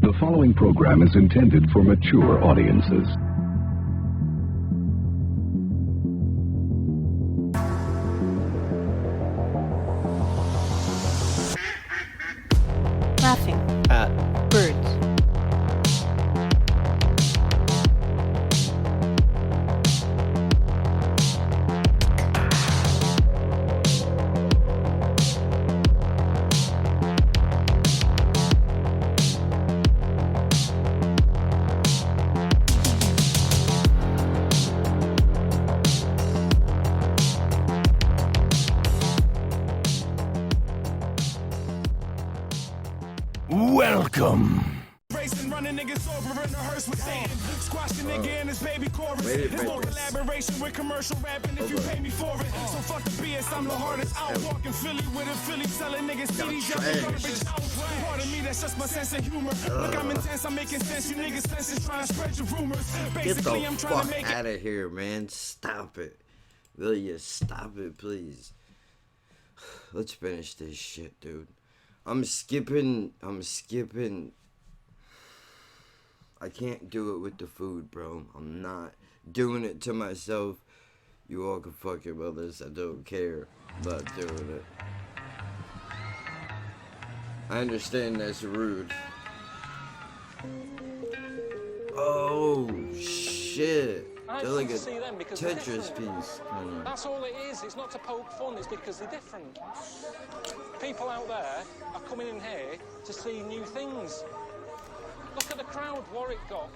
The following program is intended for mature audiences. Laughing at birds. Welcome. Racing, running niggas over in a hearse with Satan. Squash the nigga in his baby chorus. There's no collaboration with commercial rapping if you pay me for it. So fuck the BS, I'm the hardest out. Walking Philly with a Philly selling niggas CDs, yelling garbage out. Pardon me, that's just my sense of humor. Look, I'm intense, I'm making sense. You niggas senses trying to spread your rumors. Basically, I'm trying to make it. Get the fuck out of here, man. Stop it. Will you stop it, please? Let's finish this shit, dude. I'm skipping. I can't do it with the food, bro. I'm not doing it to myself. You all can fucking with this. I don't care about doing it. I understand that's rude. Oh, shit. They're like a Tetris piece. That's all it is. It's not to poke fun. It's because they're different. People out there are coming in here to see new things. Look at the crowd Warwick got.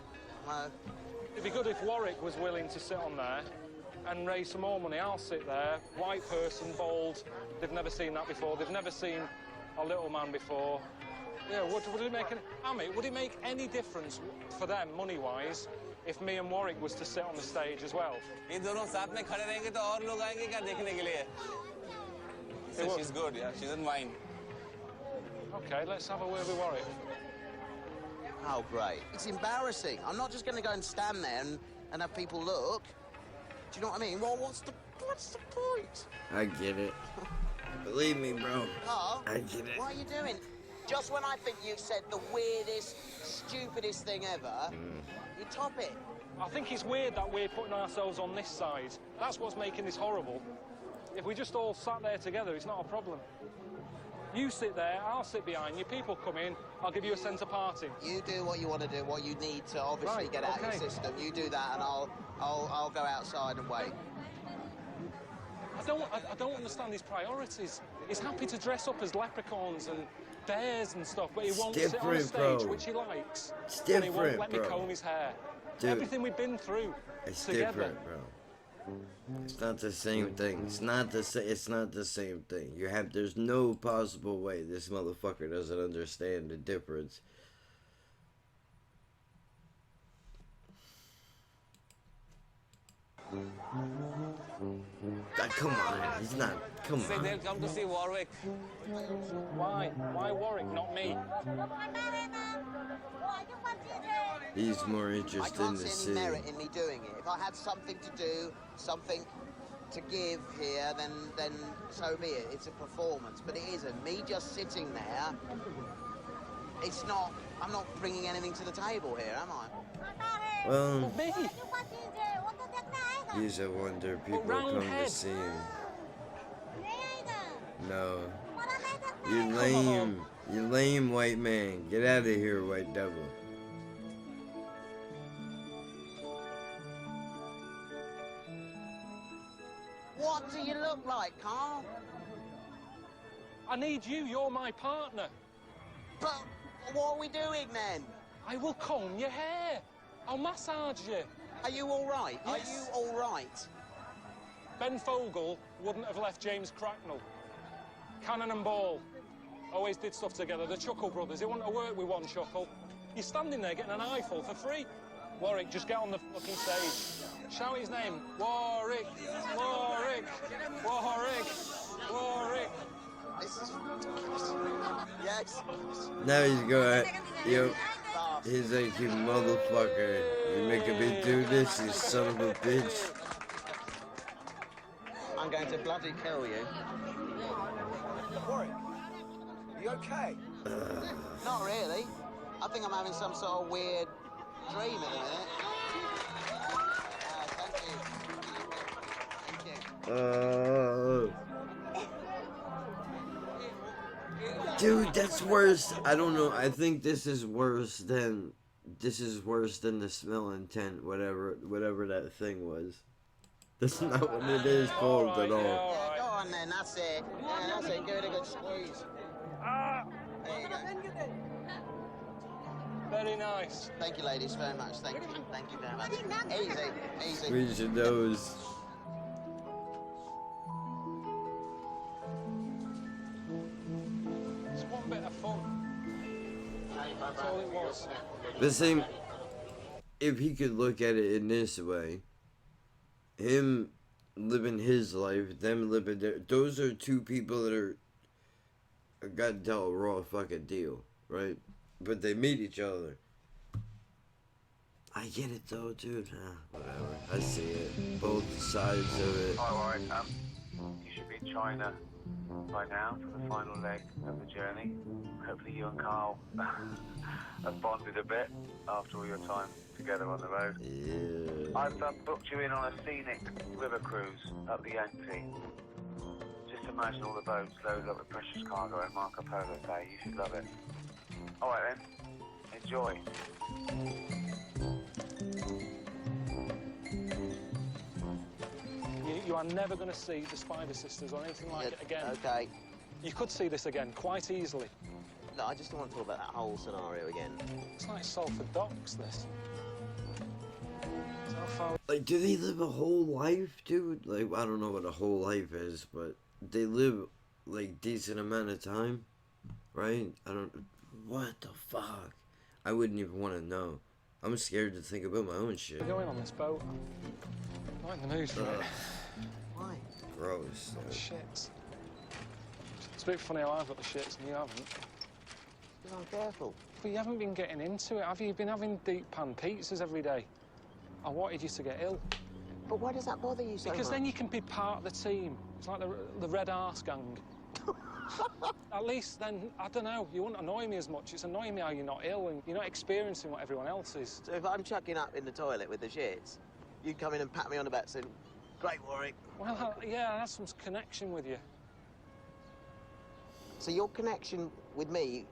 It'd be good if Warwick was willing to sit on there and raise some more money. I'll sit there, white person, bald. They've never seen that before. They've never seen a little man before. Yeah, would it make would it make any difference for them, money-wise, if me and Warwick was to sit on the stage as well? So she's good, yeah. She doesn't mind. Okay, let's have a word with Warwick. Oh, great. It's embarrassing. I'm not just going to go and stand there and have people look. Do you know what I mean? Well, what's the point? I get it. Believe me, bro. Carl, I get it. what are you doing? Just when I think you've said the weirdest, stupidest thing ever, you top it. I think it's weird that we're putting ourselves on this side. That's what's making this horrible. If we just all sat there together, it's not a problem. You sit there, I'll sit behind you, people come in, I'll give you a centre parting. You do what you want to do, what you need to obviously get out of your system. You do that and I'll go outside and wait. I don't understand his priorities. He's happy to dress up as leprechauns and bears and stuff, but he won't sit on a stage, which he likes. And he won't let me comb his hair. Dude, everything we've been through it's together. Different, bro. It's not the same thing. It's not the same thing. There's no possible way this motherfucker doesn't understand the difference. Come on, he's not. Come on. Say they'll come to see Warwick. Why? Why Warwick, not me? He's more interested in the see any merit in me doing it. If I had something to do, something to give here, then so be it. It's a performance, but it isn't. Me just sitting there, it's not. I'm not bringing anything to the table here, am I? Well, Me? he's a wonder people come to see him. No. You lame. You lame white man. Get out of here, white devil. What do you look like, Carl? I need you, you're my partner. But what are we doing then? I will comb your hair. I'll massage you. Are you all right? Yes. Are you all right? Ben Fogle wouldn't have left James Cracknell. Cannon and Ball always did stuff together. The Chuckle brothers, it wouldn't have worked with one Chuckle. You're standing there getting an eyeful for free. Warwick, just get on the fucking stage. Shout his name. Warwick, Warwick, Warwick, Warwick. Yes. Now he's going, yo, he's like, you motherfucker. You making me do this, you son of a bitch. I'm going to bloody kill you. Warwick, are you okay? Not really. I think I'm having some sort of weird dream at the minute. Thank you. Thank you. Dude, that's worse. I don't know. I think this is worse than the smelling tent, whatever that thing was. That's not what it is called at all. Yeah, go on then, that's it. Yeah, that's it, give it a good squeeze. There you go. Very nice. Thank you, ladies, very much. Thank you very much. Easy, easy. Squeeze your nose. It's one bit of fun. That's all it was. The same. If he could look at it in this way, him living his life, them living their, those are two people that are got dealt a raw fucking deal, right? But they meet each other. I get it though, dude. Whatever. I see it. Both sides of it. Alright, you should be in China by now for the final leg of the journey. Hopefully you and Carl have bonded a bit after all your time together on the road. Yeah. I've booked you in on a scenic river cruise up the Yangtze. Just imagine all the boats loaded up with precious cargo and Marco Polo Bay. You should love it. Alright then, enjoy. You are never going to see the Spider Sisters or anything like it again. Okay. You could see this again quite easily. No, I just don't want to talk about that whole scenario again. It's like Salford Docks, this. It's how far... Like, do they live a whole life, dude? Like, I don't know what a whole life is, but they live, like, decent amount of time, right? I don't... What the fuck? I wouldn't even want to know. I'm scared to think about my own shit. We're going on this boat. I'm not in the mood for it. Why? Gross. Dude. Shit. It's a bit funny how I've got the shits and you haven't. Because I'm careful. But you haven't been getting into it, have you? You've been having deep pan pizzas every day. I wanted you to get ill. But why does that bother you so much? Because then you can be part of the team. It's like the Red Arse Gang. At least then, I don't know, you wouldn't annoy me as much. It's annoying me how you're not ill and you're not experiencing what everyone else is. So if I'm chucking up in the toilet with the shits, you'd come in and pat me on the back saying, "Great, Warwick." Well, yeah, I have some connection with you. So your connection with me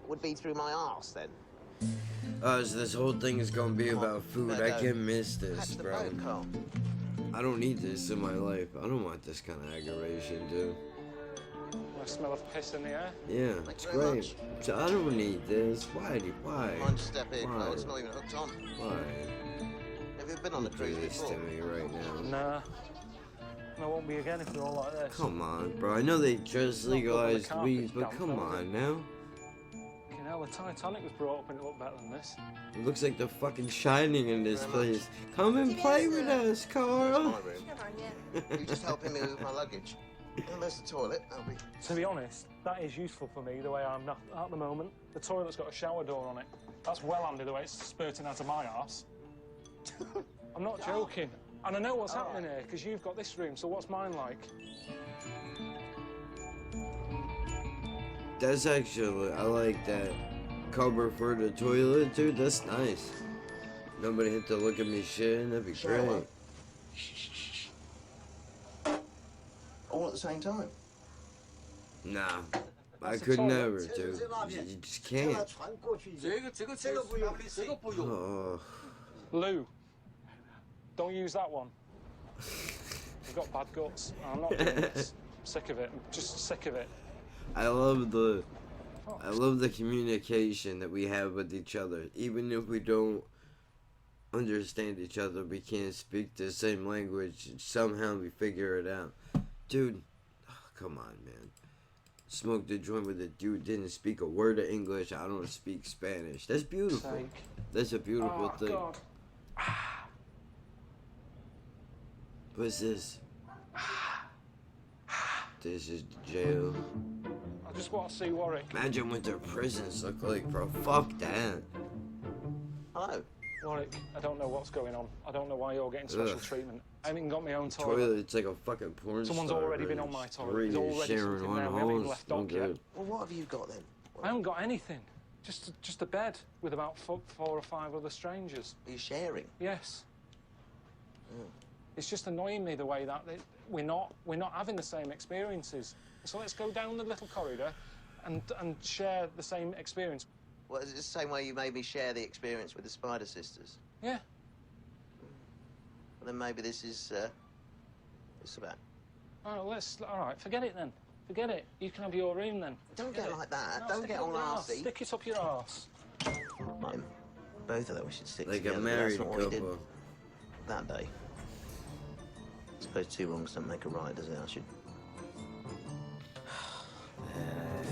would be through my arse then? So this whole thing is gonna be about food. I can't miss this, Catch the bro. boat, Carl. I don't need this in my life. I don't want this kind of aggravation, dude. I smell of piss in the air. Yeah, Thanks it's very great. much. So I don't need this. Why? Mind step in. Why? Oh, it's not even hooked on. Why? Have you been on a Do cruise this before? to me right now. Nah. And I won't be again if they're all like this. Come on, bro. I know they just Not good on the legalized carpet, weed, but damn come fella. on now. You know, the Titanic was brought up and it looked better than this. It looks like the fucking Shining in this place. Come and play with us, Carl. My room. You just helping me with my luggage. And there's the toilet. That'll be... To be honest, that is useful for me, the way I'm not at the moment. The toilet's got a shower door on it. That's well handy, the way it's spurting out of my arse. I'm not joking. And I know what's happening here, because you've got this room, so what's mine like? That's actually, I like that cover for the toilet, dude. That's nice. Nobody had to look at me shit. That'd be great. All at the same time. Nah, I That's a could toilet. never, dude. You just can't. Oh. Lou, don't use that one. You've got bad guts. I'm not doing this. I'm sick of it. I'm just sick of it. I love the communication that we have with each other. Even if we don't understand each other, we can't speak the same language. Somehow we figure it out. Dude, come on, man. Smoked a joint with a dude, didn't speak a word of English. I don't speak Spanish. That's beautiful. Sake. That's a beautiful thing. God. What's this? This is jail. I just want to see Warwick. Imagine what their prisons look like, bro. Fuck that. Hello. Warwick, I don't know what's going on. I don't know why you're getting special Ugh. treatment. I haven't even got my own toilet. Toilet, it's like a fucking porn Someone's star, already bro. been on my toilet. Three There's already sharing something one there. We haven't even hose. left No dock yet. good. Well, what have you got then? I haven't got anything. Just a bed with about 4 or 5 other strangers. Are you sharing? Yes. Oh. It's just annoying me the way that we're not having the same experiences. So let's go down the little corridor and share the same experience. Well, is it the same way you made me share the experience with the Spider Sisters? Yeah. Well, then maybe this is about. All right, forget it then. Forget it. You can have your room then. Don't get like that. No, Don't get all arsey. Stick it up your arse. Mine. Both of them we should stick Like together. a but married that's not what we did couple. that day. I suppose 2 wrongs don't make a right, does it? I should.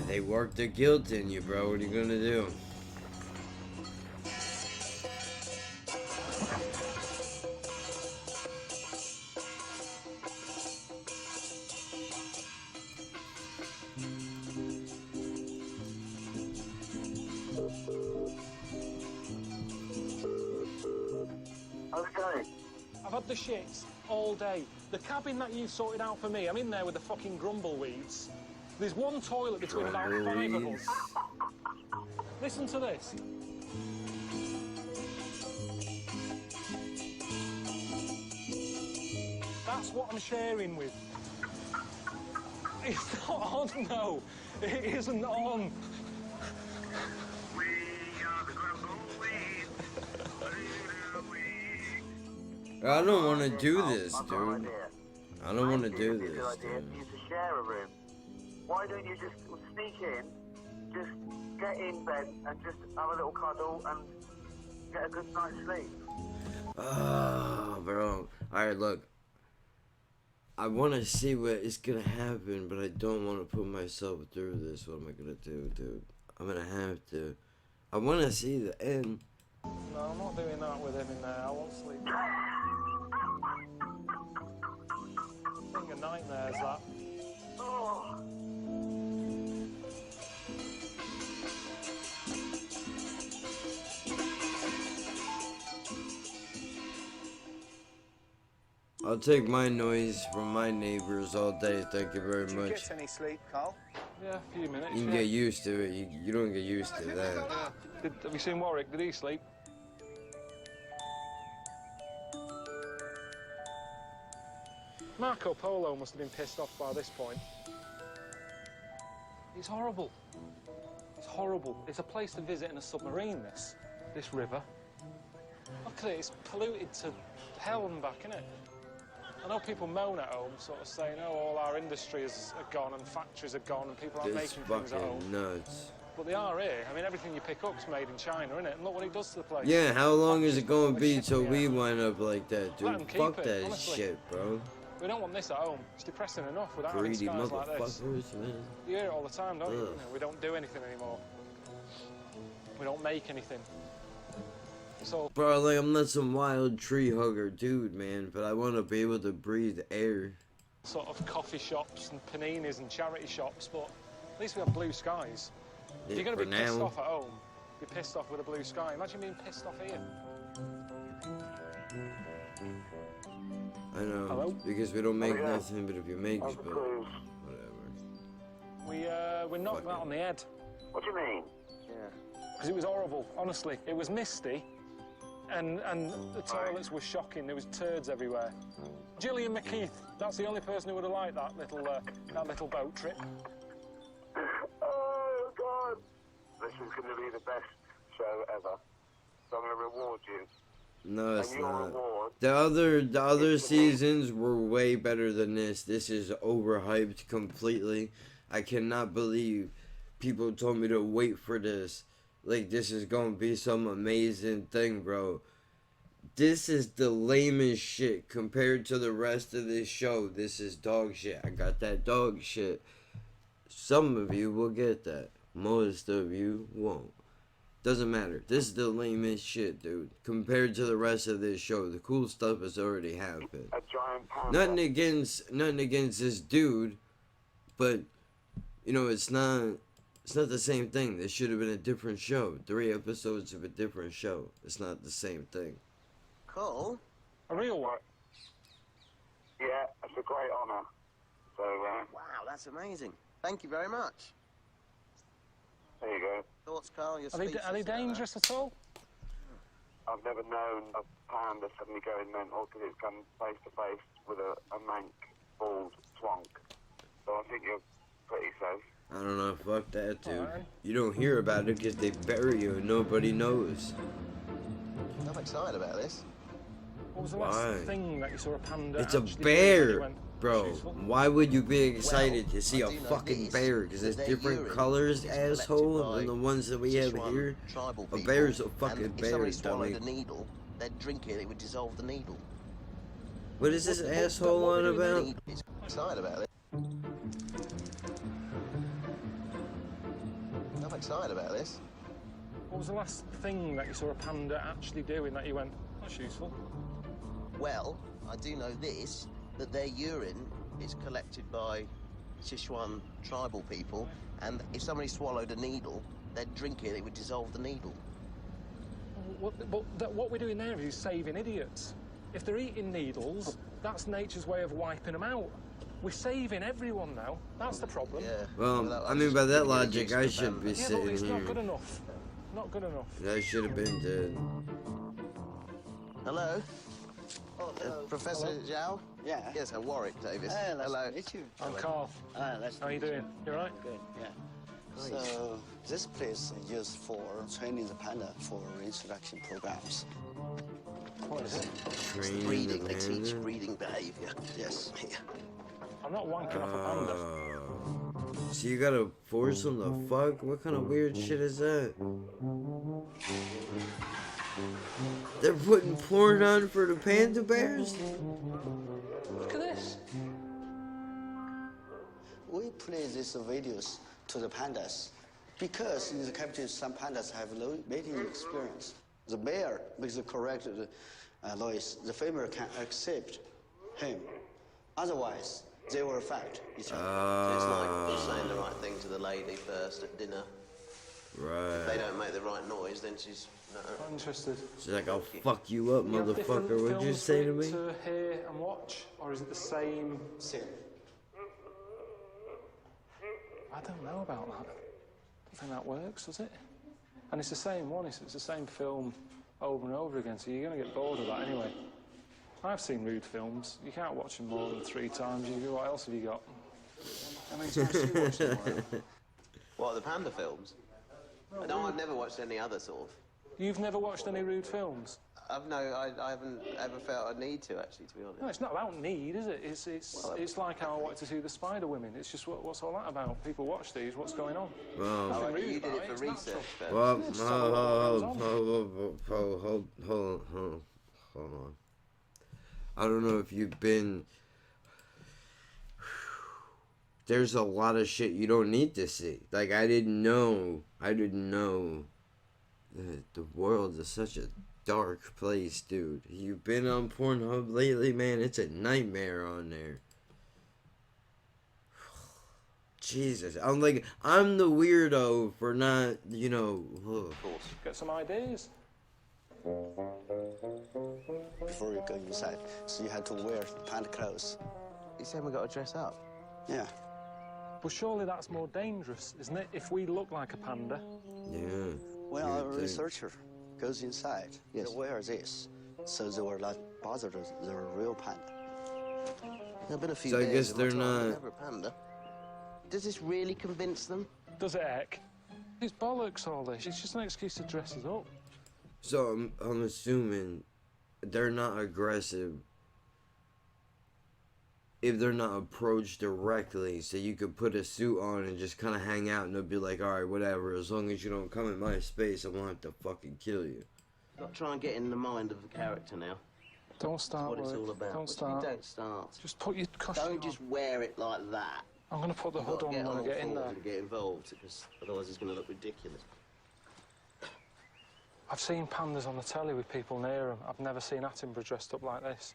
They worked their guilt in you, bro. What are you gonna do? Okay. I've had the shits all day. The cabin that you've sorted out for me, I'm in there with the fucking grumbleweeds. There's one toilet between about 5 of us. Listen to this. That's what I'm sharing with. It's not on, no. It isn't on. I don't want to do this, dude. I don't want to do this, dude. You to share a room. Why don't you just sneak in, just get in bed and just have a little cuddle and get a good night's sleep? Oh, bro. Alright, look. I want to see what is going to happen, but I don't want to put myself through this. What am I going to do, dude? I'm going to have to. I want to see the end. No, I'm not doing that with him in there. I won't sleep. Thing of nightmares, that. Oh. I'll take my noise from my neighbors all day. Thank you very Did you much. get any sleep, Carl? Yeah, a few minutes. You can yeah. get used to it. You don't get used to that. Yeah. Have you seen Warwick? Did he sleep? Marco Polo must have been pissed off by this point. It's horrible. It's horrible. It's a place to visit in a submarine, this river. Look at it, it's polluted to hell and back, innit? I know people moan at home, sort of saying, oh, all our industries are gone and factories are gone and people aren't It's making things at home. fucking nuts. But they are here. I mean, everything you pick up is made in China, innit? And look what it does to the place. Yeah, how long is it going to be Shit, till yeah. we wind up like that, Let 'em dude? keep Fuck it, that honestly. shit, bro. We don't want this at home. It's depressing enough without having Greedy skies like this. motherfuckers, man. You hear it all the time, don't you? Ugh. You know, we don't do anything anymore. We don't make anything. So, Bro, like, I'm not some wild tree hugger dude, man, but I want to be able to breathe air. sort of coffee shops and paninis and charity shops, but at least we have blue skies. If you're going to be pissed off at home, be pissed off with a blue sky. Imagine being pissed off here. I know, Hello? because we don't make nothing, but if you make How's the cruise? whatever. We knocked that on the head. What do you mean? Because it was horrible, honestly. It was misty, and the toilets were shocking. There was turds everywhere. Gillian McKeith, that's the only person who would have liked that little boat trip. Oh, God. This is going to be the best show ever. So I'm going to reward you. No, it's And your not. reward... The other seasons were way better than this. This is overhyped completely. I cannot believe people told me to wait for this. Like, this is gonna be some amazing thing, bro. This is the lamest shit compared to the rest of this show. This is dog shit. I got that dog shit. Some of you will get that. Most of you won't. Doesn't matter. This is the lamest shit, dude. Compared to the rest of this show. The cool stuff has already happened. A giant panda. Nothing against this dude, but you know, it's not the same thing. This should have been a different show. 3 episodes of a different show. It's not the same thing. Cool. A real one. Yeah, it's a great honour. So, Wow, that's amazing. Thank you very much. There you go. Thoughts, Carl? Your Are they dangerous at all? I've never known a panda suddenly going mental because it's come face to face with a mank, bald twonk. So I think you're pretty safe. I don't know, fuck that, dude. Alright. You don't hear about it because they bury you and nobody knows. I'm excited about this. What was the Why? last thing that you saw a panda? It's a actually do that bear, you went, bro. "That's useful"? Why would you be excited to see I a do know fucking this, bear? Because that there's their different urine colors, is collected asshole, by than the ones that we have Sichuan here. tribal A people, bear's a fucking and bear, if somebody swallowed dummy. a needle, they'd drink it, it would dissolve the needle. What is this What- asshole what on we do about? then? He's excited about it. I'm excited about this. What was the last thing that you saw a panda actually doing that you went, that's useful? Well, I do know this, that their urine is collected by Sichuan tribal people, and if somebody swallowed a needle, they'd drink it, it would dissolve the needle. What we're doing there is saving idiots. If they're eating needles, that's nature's way of wiping them out. We're saving everyone now. That's the problem. Yeah. Well, I mean, by that logic, I used to should be Yeah, but sitting it's not good here. enough. Not good enough. I should have been dead. Hello? Oh, hello. Professor Zhao? Yeah. Yes, Warwick Davis. Nice Hello. to meet you. I'm Carl. Nice How are you to meet doing? You all right? Good, yeah. So, this place is used for training the panda for reintroduction programs. What is it? Training the Breeding, they teach panda? breeding behaviour. Yes. I'm not wanking off a panda. So you gotta force them to fuck? What kind of weird shit is that? They're putting porn on for the panda bears? Look at this. We play these videos to the pandas because in the captivity some pandas have low mating experience. The male makes the correct noise. The female can accept him. Otherwise, they will fight each other. It's like just saying the right thing to the lady first at dinner. If they Right. don't make the right noise, then she's... Not interested. She's like, I'll fuck you up, You have different motherfucker. What'd you films say to for me? it to hear and watch, or is it the same? Same. I don't know about that. I don't think that works, does it? And it's the same one. It's the same film over and over again, so you're going to get bored of that anyway. I've seen rude films. You can't watch them more than 3 times. What else have you got? How many times do you watch them? What, the panda films? No, I've never watched any other sort of... You've never watched any rude films? I haven't ever felt a need to, actually, to be honest. No, it's not about need, is it? It's like how I wanted to see the Spider Women. It's just what's all that about? People watch these. What's going on? Well, Nothing Oh, rude you did about it for it's research natural. first. well, Just have a look at what hold on. I don't know if you've been. There's a lot of shit you don't need to see. Like, I didn't know that the world is such a dark place, dude. You've been on Pornhub lately, man. It's a nightmare on there. Jesus, I'm the weirdo for not, ugh. Get some ideas. Before you go inside, so you have to wear panda clothes. You said we got to dress up. Yeah. But surely that's more dangerous, isn't it? If we look like a panda. Yeah. When you a would think. researcher goes inside, Yes. they wear this, so they will not bother the real panda. There have been a few So I bears guess in my they're time, not- but never a panda. Does this really convince them? Does it, Eck? It's bollocks, all this. It's just an excuse to dress us up. So I'm assuming they're not aggressive if they're not approached directly, so you could put a suit on and just kind of hang out and they'll be like, alright, whatever, as long as you don't come in my space, I won't have to fucking kill you. Not try and get in the mind of the character now. Don't start What it's work. all about. Don't What do you start. mean don't start. Just put your costume Don't on. just wear it like that. I'm going to put the You've hood got on to get when I all get in fours there. and get involved, because otherwise it's going to look ridiculous. I've seen pandas on the telly with people near them. I've never seen Attenborough dressed up like this.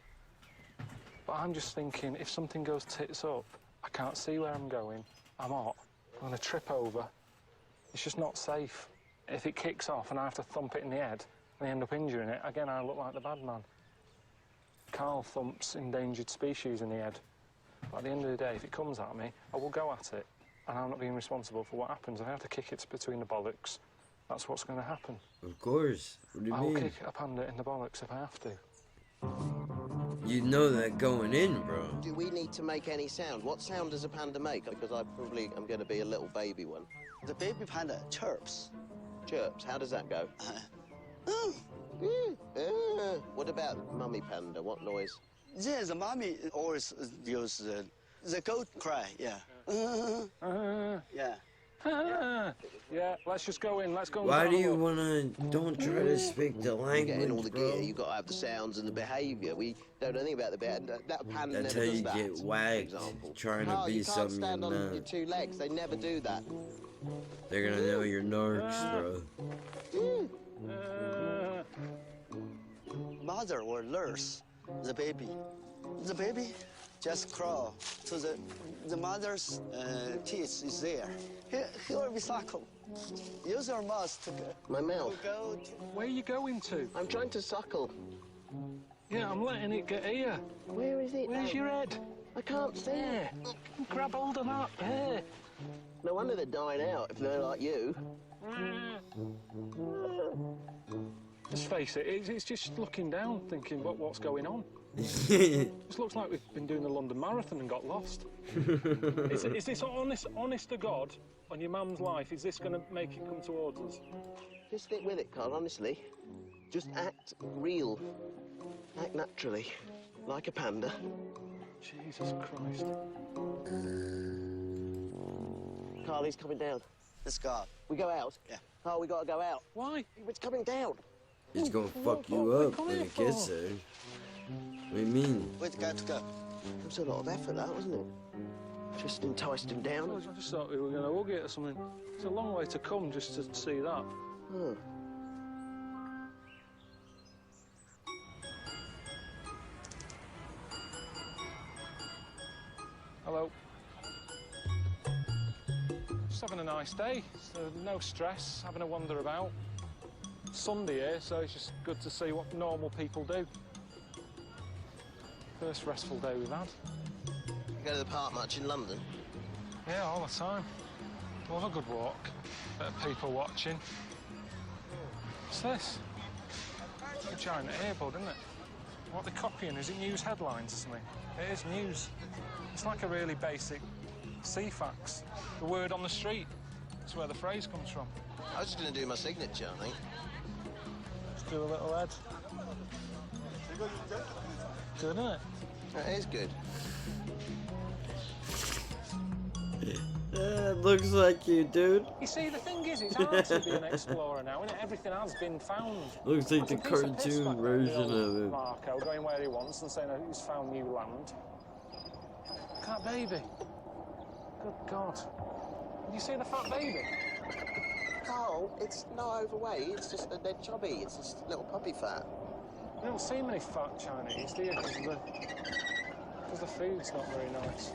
But I'm just thinking, if something goes tits up, I can't see where I'm going. I'm hot. I'm going to trip over. It's just not safe. If it kicks off and I have to thump it in the head and I end up injuring it, again, I look like the bad man. Carl thumps endangered species in the head. But at the end of the day, if it comes at me, I will go at it. and I'm not being responsible for what happens. I have to kick it between the bollocks. That's what's going to happen. Of course. What do you I'll mean? kick a panda in the bollocks if I have to. You know that going in, bro. Do we need to make any sound? What sound does a panda make? Because I probably am going to be a little baby one. The baby panda chirps. Chirps. How does that go? What about mummy panda? What noise? Yeah, the mommy always use the goat cry, yeah. Yeah. Yeah, let's just go in. Let's go. Why do you wanna? Don't try to speak the You get in all language, the bro. gear, you got to have the sounds and the behaviour. We don't know anything about the behaviour. That panda That's never how does you that, get for whacked, example. trying to Oh, be you can't something stand you're on not. your two legs. They never do that. They're gonna know you're narcs, bro. Mother will nurse the baby. The baby just crawl to the mother's teeth is there. He will be suckle. Use your mouth to go. My mouth. Go to Where are you going to? I'm trying to suckle. Yeah, I'm letting it get here. Where is it? Where's then? your head? I can't see it. Grab hold of that. There. No wonder they're dying out if they're like you. Just face it, it's just looking down, thinking, what's going on? Just looks like we've been doing the London Marathon and got lost. Is this honest to God, on your mum's life, is this going to make it come towards us? Just stick with it, Carl, honestly. Just act real. Act naturally. Like a panda. Jesus Christ. Carl, he's coming down. Let's go. We go out? Yeah. Carl, we gotta go out. Why? It's coming down. It's gonna fuck you what up when it gets there. What do you mean? Wait, got to go. It was a lot of effort, that, wasn't it? Just enticed him down. I just thought we were going to hug it or something. It's a long way to come just to see that. Huh. Hello. Just having a nice day, so no stress, having a wander about. Sunday here, so it's just good to see what normal people do. First restful day we've had. You go to the park much in London? Yeah, all the time. Love a good walk. Bit of people watching. What's this? It's a giant earbud, isn't it? What they're copying, is it news headlines or something? It is news. It's like a really basic CFAX. The word on the street. That's where the phrase comes from. I was just going to do my signature, I think. Just do a little head. Good, isn't it? That is good. It looks like you, dude. You see, the thing is, it's hard to be an explorer now, isn't it? Everything has been found. Looks like It's the a piece of piss cartoon back there, version the of old it. Marco going where he wants and saying that he's found new land. Look at that baby. Good God. Did you see the fat baby? Carl, it's not overweight. It's just they're chubby. It's just little puppy fat. You don't see many fat Chinese, do you? Because the food's not very nice.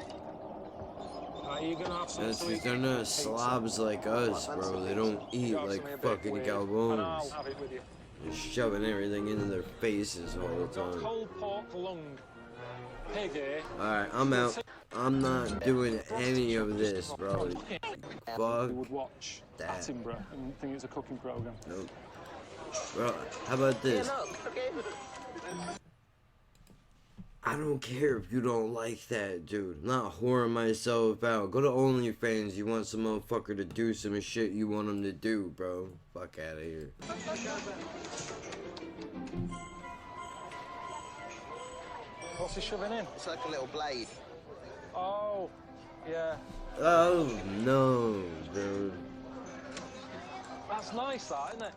Right, are you going to have some That's sweet because they're not pizza? slobs like us, bro. They don't eat You have like something a bit fucking weird, And I'll galbones. have it with you. They're shoving everything into their faces all the Got time. cold pork lung. Pig here. Alright, I'm out. I'm not doing any of this, bro. We Fuck would watch that. Attenborough and think it's a cooking program. Nope. Bro, how about this? I don't care if you don't like that, dude. I'm not whoring myself out. Go to OnlyFans. You want some motherfucker to do some shit you want him to do, bro. Fuck out of here. What's he shoving in? It's like a little blade. Oh, yeah. Oh, no, bro. That's nice, that, isn't it?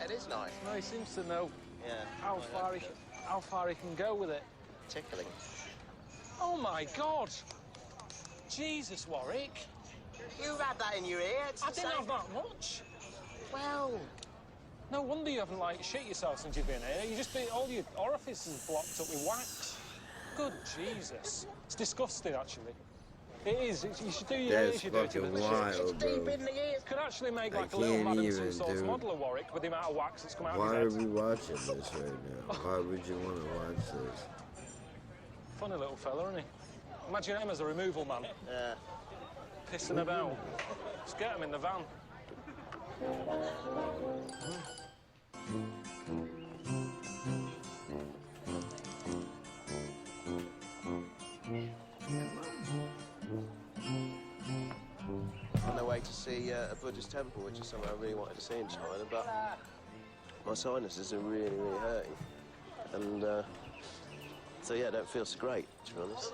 It is nice. No, he seems to know Yeah. how far he can go with it. Tickling. Oh my God! Jesus, Warwick! You've had that in your ear. It's I the didn't same. have that much. Well, No wonder you haven't like shit yourself since you've been here. You just been all your orifices blocked up with wax. Good Jesus! It's disgusting, actually. It is. You should do your That's ears. You dirty fucking little shit. wild, bro. Could actually make I like a little can't Madame even, Tussauds dude. model of Warwick with the amount of wax that's come out Why of are his head. we watching this right now? Why would you want to watch this? Funny little fella, isn't he? Imagine him as a removal man. yeah. pissing about. Let's get them in the van. On their way to see a Buddhist temple, which is somewhere I really wanted to see in China, but my sinuses are really, really hurting. And so, yeah, I don't feel so great, to be honest.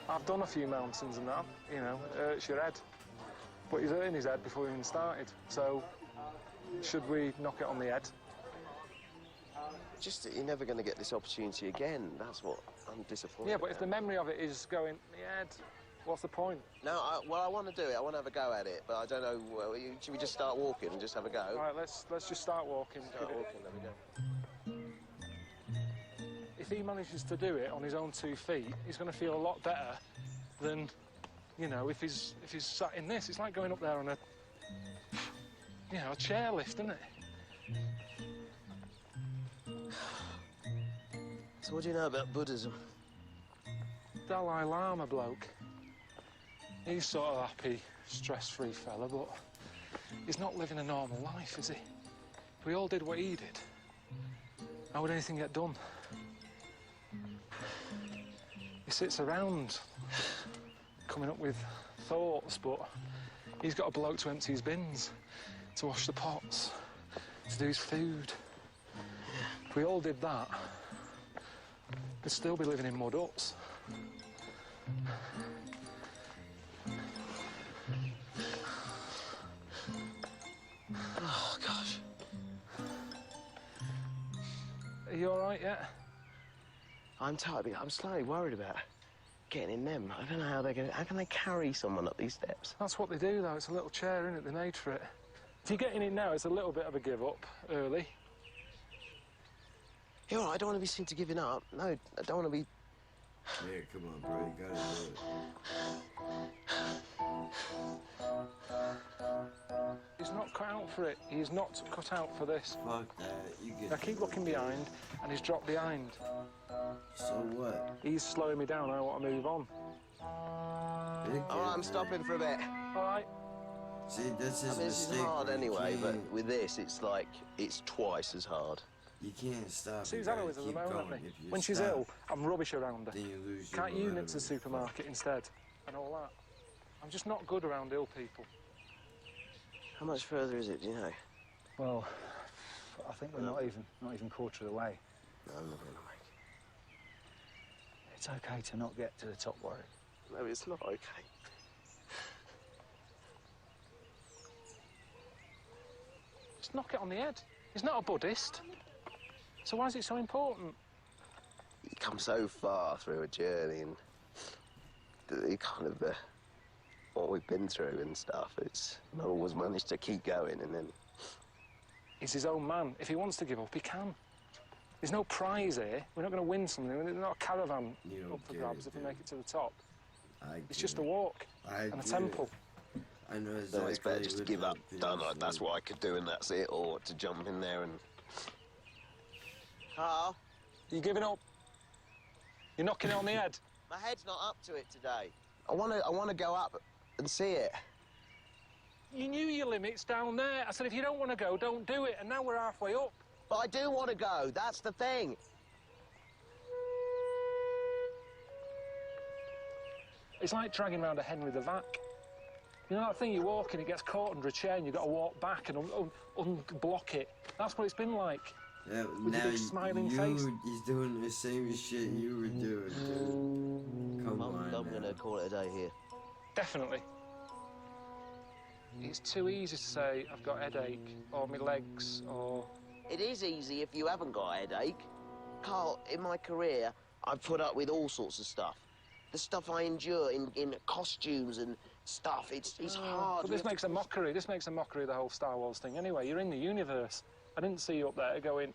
I've done a few mountains and that, you know, hurts your head. But he's hurting his head before he even started. So, should we knock it on the head? Just that you're never going to get this opportunity again. That's what I'm disappointed Yeah, but if about. the memory of it is going in the head, what's the point? No, I want to do it. I want to have a go at it, but I don't know. Should we just start walking and just have a go? All right, let's just start walking. Start walking, there we go. If he manages to do it on his own 2 feet, he's going to feel a lot better than, you know, if he's sat in this. It's like going up there on a, you know, a chairlift, isn't it? So what do you know about Buddhism? Dalai Lama bloke. He's sort of happy, stress-free fella, but he's not living a normal life, is he? If we all did what he did, how would anything get done? He sits around coming up with thoughts, but he's got a bloke to empty his bins, to wash the pots, to do his food. If we all did that, we'd still be living in mud huts. Oh, gosh. Are you all right yet? I'm tired. I'm slightly worried about getting in them. I don't know how they're going to... How can they carry someone up these steps? That's what they do, though. It's a little chair, isn't it? They made for it. If you get in it now, it's a little bit of a give-up early. You're all right. I don't want to be seen to giving up. No, I don't want to be... Yeah, come on, bro. You gotta do it. He's not cut out for it. He's not cut out for this. Fuck that. You get. I keep looking behind, and he's dropped behind. So what? He's slowing me down. I want to move on. All right, I'm stopping for a bit. All right. See, this is I mean, this is mistake. hard You anyway, but can't- with this, it's like, it's twice as hard. You can't stop. Susanna You is gotta at the keep moment, going. isn't If he? you When she's stop, ill, I'm rubbish around her. then you lose your Can't you nip momentum. to the supermarket instead? And all that. I'm just not good around ill people. How much further is it, do you know? Well, I think we're not even quarter of the way. No, I'm not going to make It's okay to not get to the top, Warwick. it. No, it's not okay. Just knock it on the head. He's not a Buddhist. So why is it so important? You come so far through a journey and you kind of, what we've been through and stuff, it's not always managed to keep going and then... He's his own man. If he wants to give up, he can. There's no prize here. We're not going to win something. There's not a caravan You don't up for get grabs it, if we dude. make it to the top. It's get just it. a walk I and a get temple. it. I know exactly. No, it's better just to what give up. that Done. feels That's like. what I could do and that's it, or to jump in there and... Carl, Are you giving up? You're knocking it on the head? my head's not up to it today. I want to go up and see it. You knew your limits down there. I said, if you don't want to go, don't do it. And now we're halfway up. But I do want to go, that's the thing. It's like dragging around a Henry the Vac. You know that thing you walk and it gets caught under a chair and you've got to walk back and unblock it? That's what it's been like. Yeah, With your now big smiling you, face. He's doing the same shit you were doing, dude. Come on, I'm going to now. call it a day here. Definitely. It's too easy to say, I've got a headache, or my legs, or... It is easy if you haven't got a headache. Carl, in my career, I've put up with all sorts of stuff. The stuff I endure in costumes and stuff, it's hard. But this makes a mockery. This makes a mockery of the whole Star Wars thing. Anyway, you're in the universe. I didn't see you up there going,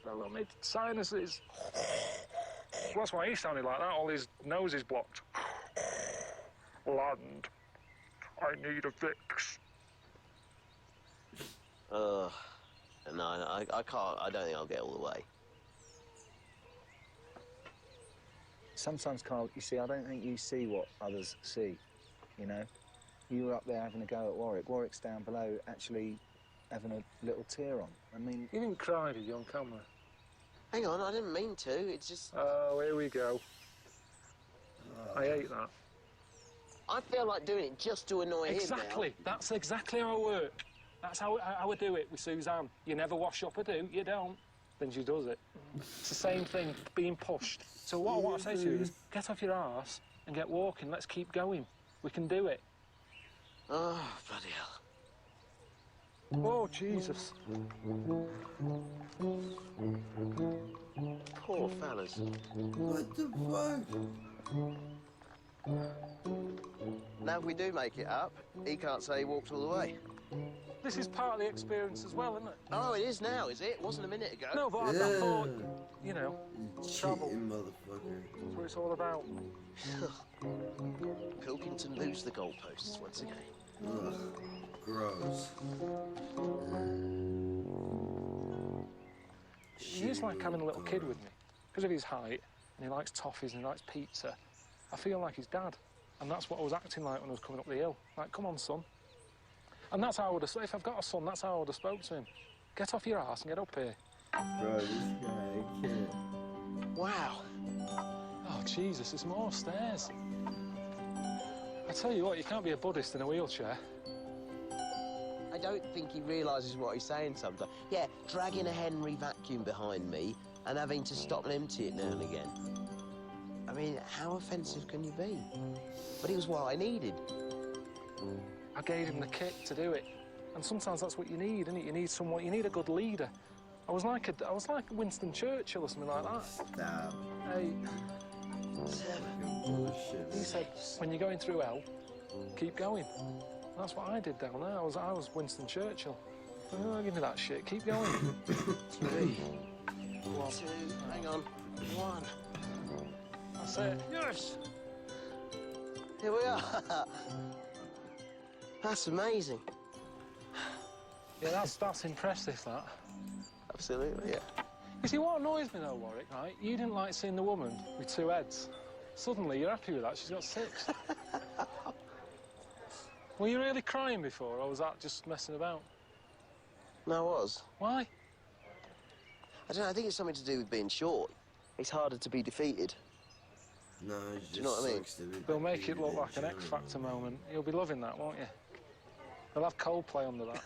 my sinuses. Well, that's why he sounded like that. All his nose is blocked. Land. I need a fix. No, I can't. I don't think I'll get all the way. Sometimes, Carl, you see, I don't think you see what others see. you know. You were up there having a go at Warwick. Warwick's down below actually having a little tear on. I mean... You didn't cry, did you, on camera? Hang on, I didn't mean to. It's just... Oh, here we go. I hate that. I feel like doing it just to annoy Exactly. him now. That's exactly how I work. That's how I do it with Suzanne. You never wash up, I do. You don't. Then she does it. It's the same thing, being pushed. So what I say to you is, get off your arse and get walking. Let's keep going. We can do it. Oh, bloody hell. Oh, Jesus. Poor fellas. What the fuck? Now, if we do make it up, he can't say he walked all the way. This is part of the experience as well, isn't it? Oh, it is now, is it? It wasn't a minute ago. No, but I thought, you know, travel. Cheating motherfucker. That's what it's all about. Pilkington moves the goalposts once again. Ugh, gross. He's like having a little kid with me. Because of his height, and he likes toffees and he likes pizza, I feel like his dad. And that's what I was acting like when I was coming up the hill. Like, come on, son. And that's how I would have... If I've got a son, that's how I would have spoke to him. Get off your ass and get up here. Bro, this guy, I can't. Wow. Oh, Jesus, there's more stairs. I tell you what, you can't be a Buddhist in a wheelchair. I don't think he realises what he's saying sometimes. Yeah, dragging a Henry vacuum behind me and having to stop and empty it now and again. I mean, how offensive can you be? But it was what I needed. I gave him the kick to do it. And sometimes that's what you need, isn't it? You need someone, you need a good leader. I was like Winston Churchill or something like that. Stop. Hey, Bullshit. he said, when you're going through hell, keep going. And that's what I did down there. I was Winston Churchill. Oh, give me that shit. Keep going. 3, 2, hang on, 1. That's it. Yes! Here we are. That's amazing. Yeah, that's impressive, that. Absolutely, yeah. You see, what annoys me, though, Warwick, right? You didn't like seeing the woman with 2 heads. Suddenly, you're happy with that. She's got 6. Were you really crying before, or was that just messing about? No, I was. Why? I don't know, I think it's something to do with being short. It's harder to be defeated. No, it just Do you know what I mean? sucks to be They'll make it look defeated like an in X general. Factor moment. You'll be loving that, won't you? They'll have Coldplay under that.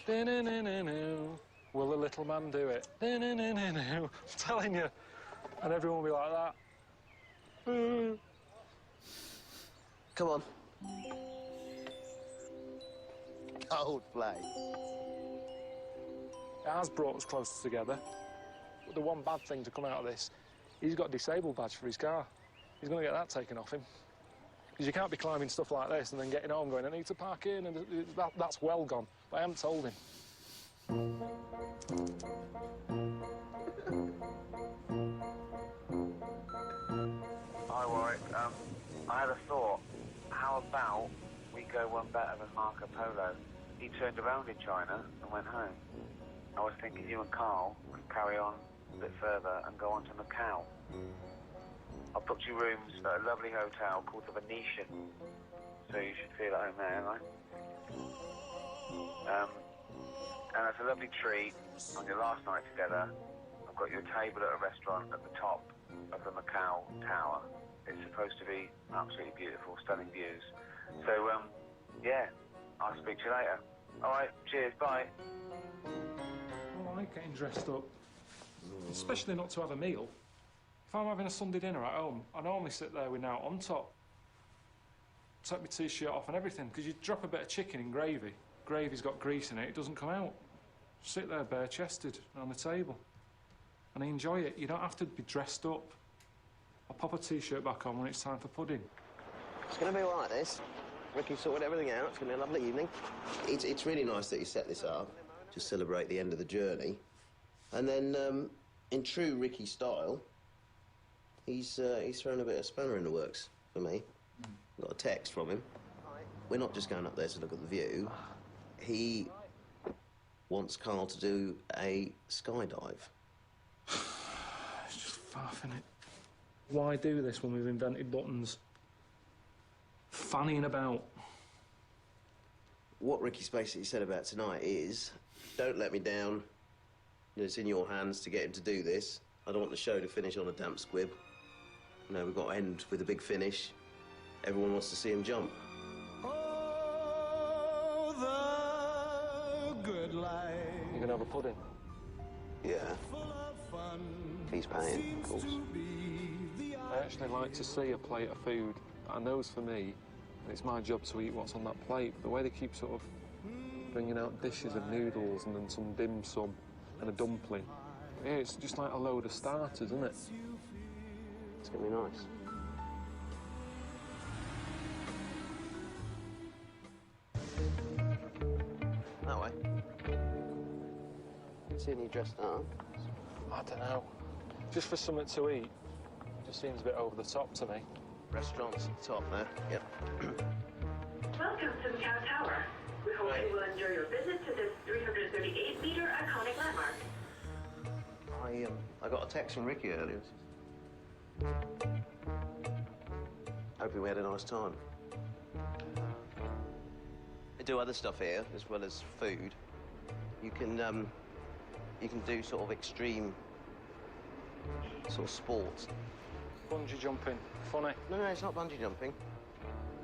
Do-do-do-do-do. Will the little man do it? Do-do-do-do-do. I'm telling you. And everyone will be like that. Come on. Coldplay. It has brought us closer together. But the one bad thing to come out of this, he's got a disabled badge for his car. He's going to get that taken off him. Because you can't be climbing stuff like this and then getting home going, I need to park in, and that's well gone. But I haven't told him. Hi, Warwick. I had a thought. How about we go one better than Marco Polo? He turned around in China and went home. I was thinking you and Carl could carry on a bit further and go on to Macau. I booked you rooms at a lovely hotel called the Venetian, so you should feel at home there, right? And it's a lovely treat on your last night together. I've got you a table at a restaurant at the top of the Macau Tower. It's supposed to be absolutely beautiful, stunning views. So, yeah, I'll speak to you later. All right, cheers, bye. I like getting dressed up, especially not to have a meal. If I'm having a Sunday dinner at home, I normally sit there with now on top. Take my T-shirt off and everything, because you drop a bit of chicken in gravy. Gravy's got grease in it, it doesn't come out. Sit there bare-chested on the table. And I enjoy it. You don't have to be dressed up. I'll pop a T-shirt back on when it's time for pudding. It's going to be all right, this. Ricky sorted everything out. It's going to be a lovely evening. It's really nice that you set this up to celebrate the end of the journey. And then, in true Ricky style, he's thrown a bit of spanner in the works for me. Got a text from him. We're not just going up there to look at the view. He wants Carl to do a skydive. It's just faff, innit? Why do this when we've invented buttons? fanning about. What Ricky's basically said about tonight is, don't let me down. It's in your hands to get him to do this. I don't want the show to finish on a damp squib. You know, we've got to end with a big finish. Everyone wants to see him jump. Oh, the good life. You gonna have a pudding? Yeah. If he's paying, of course. I actually like to see a plate of food. I know it's for me, and it's my job to eat what's on that plate. The way they keep sort of bringing out dishes of noodles and then some dim sum and a dumpling. Yeah, it's just like a load of starters, isn't it? It's gonna be nice. That way. Seeing you dressed up. I don't know. Just for something to eat, just seems a bit over the top to me. Restaurants at the top there. Yep. Welcome to the Cow Tower. We hope you will enjoy your visit to this 338-meter iconic landmark. I got a text from Ricky earlier. Hoping we had a nice time. They do other stuff here as well as food. You can do sort of extreme sort of sports. Bungee jumping, funny. No, it's not bungee jumping.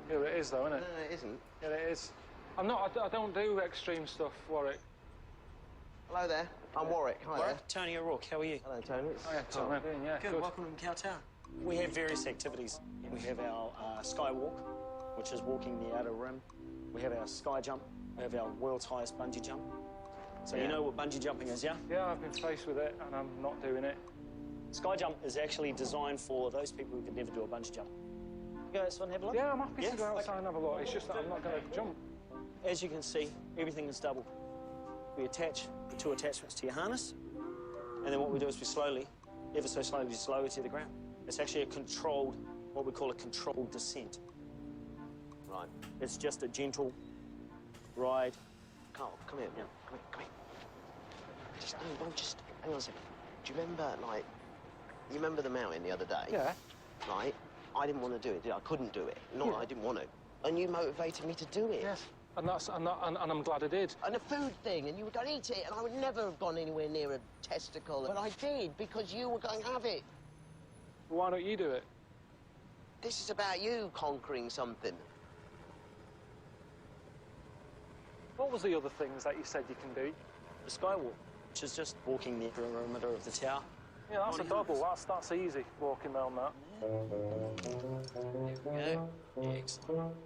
Yeah, it is though, isn't it? No, it isn't. Yeah, it is. I don't do extreme stuff, Warwick. Hello there. I'm Warwick. Hi there. Tony O'Rourke, how are you? Hello, Tony. Hiya, Tony. Yeah, good. Welcome to Cow Tower. We have various activities. We have our Skywalk, which is walking the outer rim. We have our Sky Jump. We have our world's highest bungee jump. So you know what bungee jumping is, yeah? Yeah, I've been faced with it, and I'm not doing it. Sky Jump is actually designed for those people who can never do a bungee jump. You guys want to have a look? Yeah, I'm happy to go outside and have a look. It's just that I'm not going to jump. As you can see, everything is double. We attach the two attachments to your harness, and then what we do is we slowly, ever so slowly, just lower to the ground. It's actually a controlled, what we call a controlled descent. Right. It's just a gentle ride. Carl, come here. Yeah. Come here. Just hang on a second. Do you remember, like, you remember the mountain the other day? Yeah. Right? I didn't want to do it, did I? I couldn't do it. Not that I didn't want to. And you motivated me to do it. Yes. And I'm glad I did. And the food thing, and you were going to eat it, and I would never have gone anywhere near a testicle. But I did, because you were going to have it. Why don't you do it? This is about you conquering something. What was the other things that you said you can do? The Skywalk, which is just walking the perimeter of the tower. Yeah, that's a double. That's easy, walking down that. There we go. Excellent.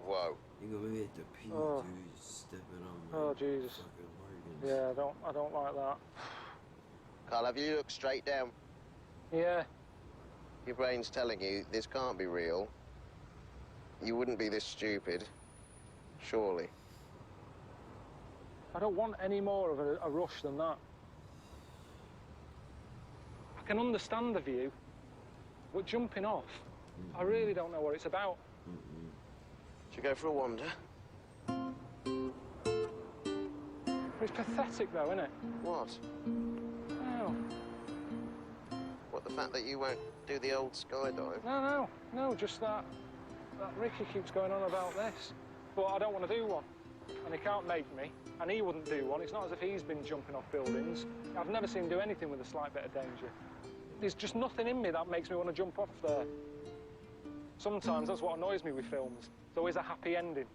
Whoa. You're gonna hit the P, Oh. dude. Stepping on my Oh, Jesus. fucking organs. Yeah, I don't like that. Carl, have you looked straight down? Yeah. Your brain's telling you this can't be real. You wouldn't be this stupid. Surely. I don't want any more of a rush than that. I can understand the view, but jumping off, I really don't know what it's about. Should we go for a wander? It's pathetic, though, isn't it? What? No. What, the fact that you won't do the old skydive? No, just that Ricky keeps going on about this. But I don't want to do one, and he can't make me, and he wouldn't do one. It's not as if he's been jumping off buildings. I've never seen him do anything with a slight bit of danger. There's just nothing in me that makes me want to jump off there. Sometimes that's what annoys me with films. There's always a happy ending.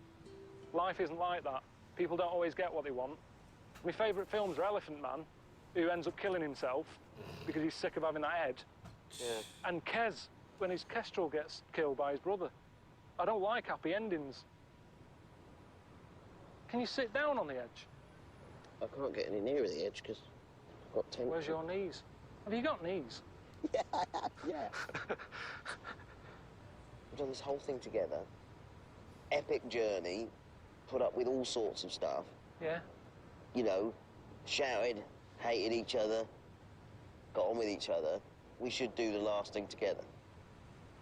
Life isn't like that. People don't always get what they want. My favourite films are Elephant Man, who ends up killing himself because he's sick of having that head. Yeah. And Kez, when his Kestrel gets killed by his brother. I don't like happy endings. Can you sit down on the edge? I can't get any nearer the edge because I've got tension. Where's your knees? Have you got knees? Yeah, I have, yeah. We've done this whole thing together. Epic journey, put up with all sorts of stuff. Yeah. You know, shouted, hated each other, got on with each other. We should do the last thing together.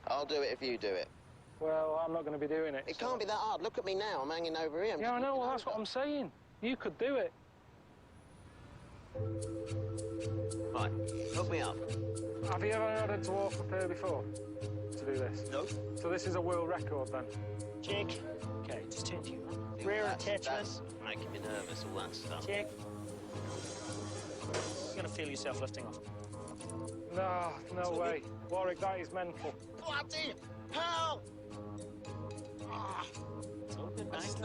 I'll do it if you do it. Well, I'm not going to be doing it. It can't be that hard. Look at me now. I'm hanging over here. Yeah, I know. Well, that's what I'm saying. You could do it. Right, hook me up. Have you ever had to walk up here before? do this? No. So this is a world record then? Check. Okay, just turn to you. Rear attachment. That's making me nervous, all that stuff. Check. You're gonna feel yourself lifting off. No, no way. Warwick, that is mental. Bloody hell! It's all good, mate.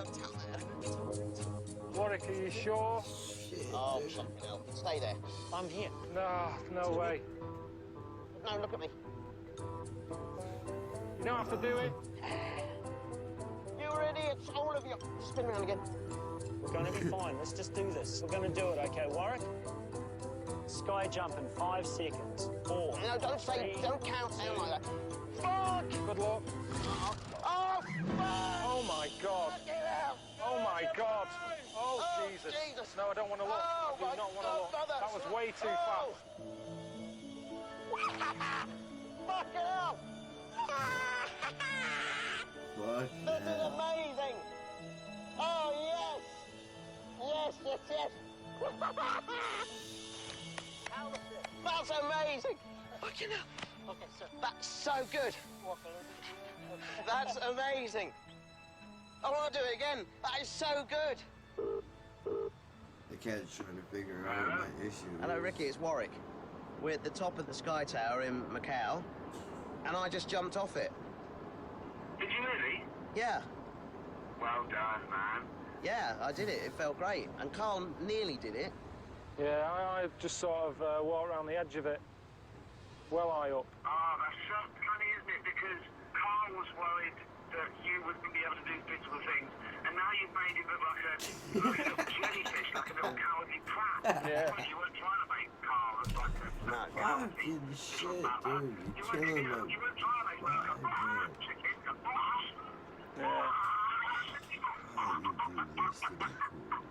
Warwick, are you sure? Oh, something else. Stay there. I'm here. No, no way. No, look at me. You don't have to do it. You're idiots, all of you. Spin around again. We're gonna be fine. Let's just do this. We're gonna do it, okay, Warwick? Sky jump in 5 seconds. 4. No, don't say, don't count down like that. Fuck! Good luck. Oh, fuck! Oh my God. Fuck it out. Oh my God. Oh, Oh, Jesus. Jesus. No, I don't want to look. Oh, I do my not want to God, look. brother. That was way too Oh. fast. Fuck it out. Fuck This is that. amazing. Oh, yes. Yes, yes, yes. That's amazing. Fucking hell. Okay, sir. That's so good. That's amazing. I want to do it again. That is so good. The cat's trying to figure out what my issue Hello, is. Ricky. It's Warwick. We're at the top of the Sky Tower in Macau, and I just jumped off it. Did you really? Yeah. Well done, man. Yeah, I did it. It felt great. And Carl nearly did it. Yeah, I just sort of walked around the edge of it. Well high up. Oh, that's so funny, isn't it? Because Carl was worried that you wouldn't be able to do physical things, and now you've made him look like a little jellyfish, like a little cowardly prat. Yeah. You weren't trying to make Carl look like a cowardly. Fucking shit, dude. You're killing my... You weren't trying to make him look like a chicken. Yeah. How you do this to my coolers?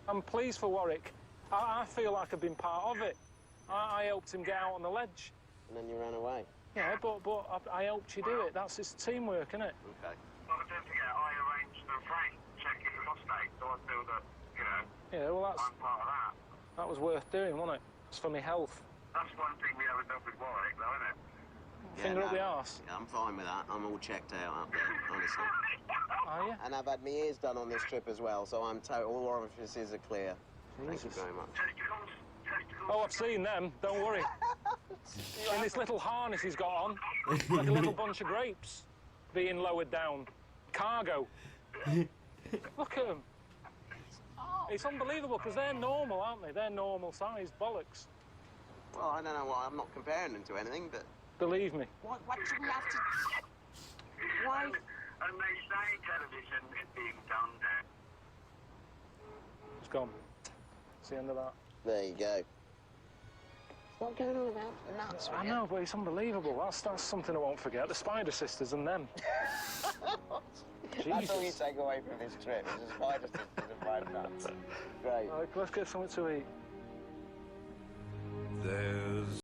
I'm pleased for Warwick. I feel like I've been part of it. I helped him get out on the ledge. And then you ran away. Yeah, but I helped you do it. That's his teamwork, isn't it? Okay. Well, don't forget, I arranged the Frank checking the prostate, so I feel that, you know, Yeah, well, I'm part of that. that was worth doing, wasn't it? It's for my health. That's one thing we haven't done with Warwick, though, isn't it? Finger up the arse. Yeah, I'm fine with that. I'm all checked out up there, honestly. Are you? And I've had my ears done on this trip as well, so I'm total. All orifices are clear. Thank you Jesus. very much. Testicles? Testicles? Oh, I've seen them. Don't worry. In this little harness he's got on, like a little bunch of grapes being lowered down. Cargo. Look at them. It's unbelievable because they're normal, aren't they? They're normal sized bollocks. Well, I don't know why. I'm not comparing them to anything, but... Believe me. What do we have to... Why? And they say television is being done there. It's gone. It's the end of that. There you go. Stop going on about nuts, I know, but it's unbelievable. That's something I won't forget. The Spider Sisters and them. That's all you take away from this trip. Is the Spider Sisters and fried nuts. Great. Right, let's get something to eat. There's